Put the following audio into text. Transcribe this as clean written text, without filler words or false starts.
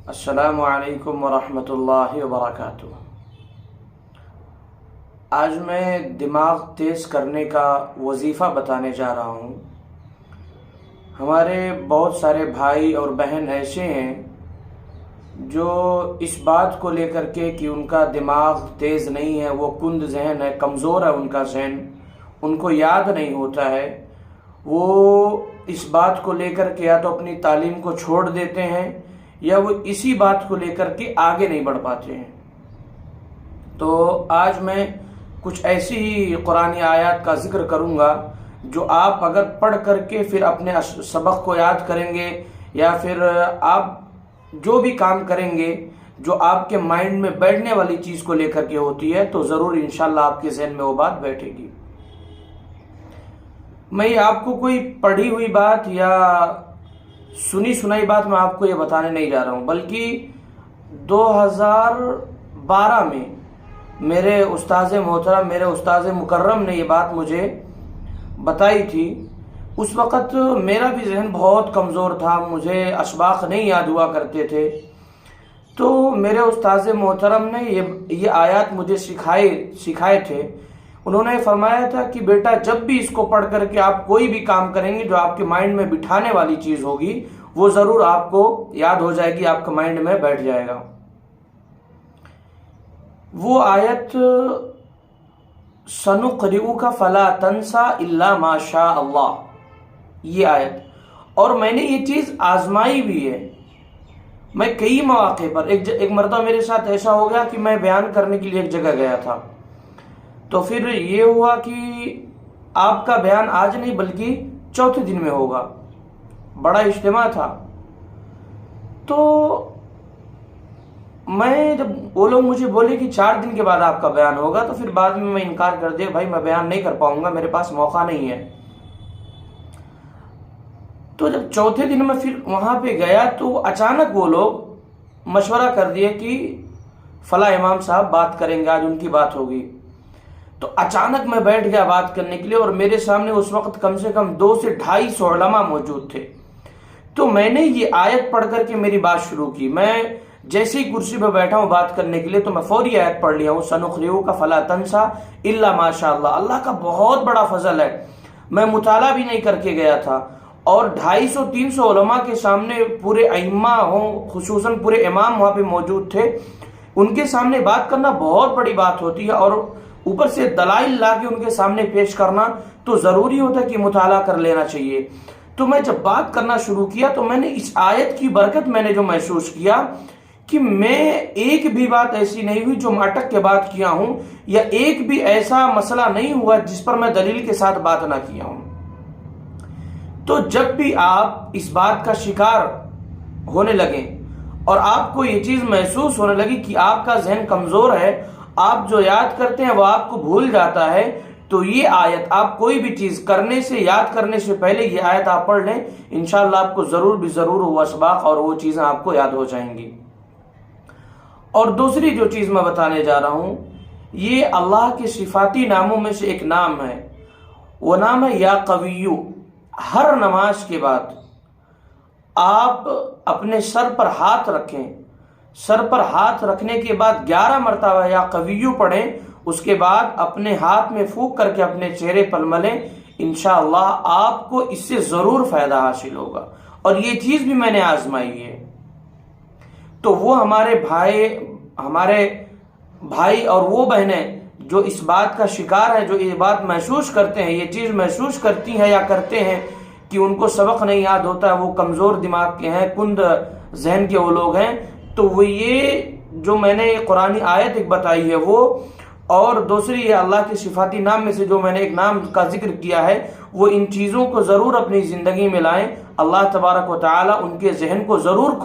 السلام علیکم ورحمۃ اللہ وبرکاتہ۔ آج میں دماغ تیز کرنے کا وظیفہ بتانے جا رہا ہوں۔ ہمارے بہت سارے بھائی اور بہن ایسے ہیں جو اس بات کو لے کر کے کہ ان کا دماغ تیز نہیں ہے، وہ کند ذہن ہے، کمزور ہے ان کا ذہن، ان کو یاد نہیں ہوتا ہے، وہ اس بات کو لے کر کے یا تو اپنی تعلیم کو چھوڑ دیتے ہیں یا وہ اسی بات کو لے کر کے آگے نہیں بڑھ پاتے ہیں۔ تو آج میں کچھ ایسی ہی قرآنی آیات کا ذکر کروں گا جو آپ اگر پڑھ کر کے پھر اپنے سبق کو یاد کریں گے یا پھر آپ جو بھی کام کریں گے جو آپ کے مائنڈ میں بیٹھنے والی چیز کو لے کر کے ہوتی ہے تو ضرور انشاءاللہ آپ کے ذہن میں وہ بات بیٹھے گی۔ میں آپ کو کوئی پڑھی ہوئی بات یا سنی سنائی بات میں آپ کو یہ بتانے نہیں جا رہا ہوں، بلکہ 2012 میں میرے استاذ محترم، میرے استاذ مکرم نے یہ بات مجھے بتائی تھی۔ اس وقت میرا بھی ذہن بہت کمزور تھا، مجھے اسباق نہیں یاد ہوا کرتے تھے، تو میرے استاذ محترم نے یہ آیات مجھے سکھائے تھے۔ انہوں نے فرمایا تھا کہ بیٹا جب بھی اس کو پڑھ کر کے آپ کوئی بھی کام کریں گے جو آپ کے مائنڈ میں بٹھانے والی چیز ہوگی وہ ضرور آپ کو یاد ہو جائے گی، آپ کے مائنڈ میں بیٹھ جائے گا۔ وہ آیت سَنُقْرِئُكَ فَلَا تَنْسَى إِلَّا مَا شَاءَ اللَّهُ، یہ آیت، اور میں نے یہ چیز آزمائی بھی ہے۔ میں کئی مواقع پر ایک مرتبہ میرے ساتھ ایسا ہو گیا کہ میں بیان کرنے کے لیے ایک جگہ گیا تھا، تو پھر یہ ہوا کہ آپ کا بیان آج نہیں بلکہ چوتھے دن میں ہوگا، بڑا اجتماع تھا۔ تو میں جب وہ لوگ مجھے بولے کہ 4 دن کے بعد آپ کا بیان ہوگا تو پھر بعد میں انکار کر دیا، بھائی میں بیان نہیں کر پاؤں گا، میرے پاس موقع نہیں ہے۔ تو جب چوتھے دن میں پھر وہاں پہ گیا تو اچانک وہ لوگ مشورہ کر دیے کہ فلاں امام صاحب بات کریں گے، آج ان کی بات ہوگی۔ تو اچانک میں بیٹھ گیا بات کرنے کے لیے، اور میرے سامنے اس وقت کم سے کم 200 سے 250 علماء موجود تھے۔ تو میں نے یہ آیت پڑھ کر کے میری بات شروع کی۔ میں جیسے ہی کرسی پہ بیٹھا ہوں بات کرنے کے لیے تو میں فوری آیت پڑھ لیا ہوں، سَنُقْرِئُكَ فَلَا تَنْسَى إِلَّا مَا شَاءَ اللَّهُ۔ اللہ کا بہت بڑا فضل ہے، میں مطالعہ بھی نہیں کر کے گیا تھا، اور 250-300 علماء کے سامنے پورے ائمہ ہوں، خصوصاً پورے امام وہاں پہ موجود تھے، ان کے سامنے بات کرنا بہت بڑی بات ہوتی ہے، اور اوپر سے دلائل لا کے ان کے سامنے پیش کرنا تو ضروری ہوتا ہے کہ مطالعہ کر لینا چاہیے۔ تو میں جب بات کرنا شروع کیا تو میں نے اس آیت کی برکت میں نے جو محسوس کیا کہ میں ایک بھی بات ایسی نہیں ہوئی جو میں اٹک کے بات کیا ہوں، یا ایک بھی ایسا مسئلہ نہیں ہوا جس پر میں دلیل کے ساتھ بات نہ کیا ہوں۔ تو جب بھی آپ اس بات کا شکار ہونے لگیں اور آپ کو یہ چیز محسوس ہونے لگی کہ آپ کا ذہن کمزور ہے، آپ جو یاد کرتے ہیں وہ آپ کو بھول جاتا ہے، تو یہ آیت آپ کوئی بھی چیز کرنے سے، یاد کرنے سے پہلے یہ آیت آپ پڑھ لیں، انشاءاللہ آپ کو ضرور بھی ضرور وہ اسباق اور وہ چیزیں آپ کو یاد ہو جائیں گی۔ اور دوسری جو چیز میں بتانے جا رہا ہوں، یہ اللہ کے صفاتی ناموں میں سے ایک نام ہے، وہ نام ہے یا قویو۔ ہر نماز کے بعد آپ اپنے سر پر ہاتھ رکھیں، سر پر ہاتھ رکھنے کے بعد 11 مرتبہ یا قویو پڑھیں، اس کے بعد اپنے ہاتھ میں پھونک کر کے اپنے چہرے پر ملیں، انشاءاللہ آپ کو اس سے ضرور فائدہ حاصل ہوگا، اور یہ چیز بھی میں نے آزمائی ہے۔ تو وہ ہمارے بھائی اور وہ بہنیں جو اس بات کا شکار ہیں، جو یہ بات محسوس کرتے ہیں، یہ چیز محسوس کرتی ہیں یا کرتے ہیں کہ ان کو سبق نہیں یاد ہوتا ہے، وہ کمزور دماغ کے ہیں، کند ذہن کے وہ لوگ ہیں، تو وہ یہ جو میں نے قرآنی آیت ایک بتائی ہے وہ، اور دوسری یہ اللہ کے صفاتی نام میں سے جو میں نے ایک نام کا ذکر کیا ہے، وہ ان چیزوں کو ضرور اپنی زندگی میں لائیں۔ اللہ تبارک و تعالی ان کے ذہن کو ضرور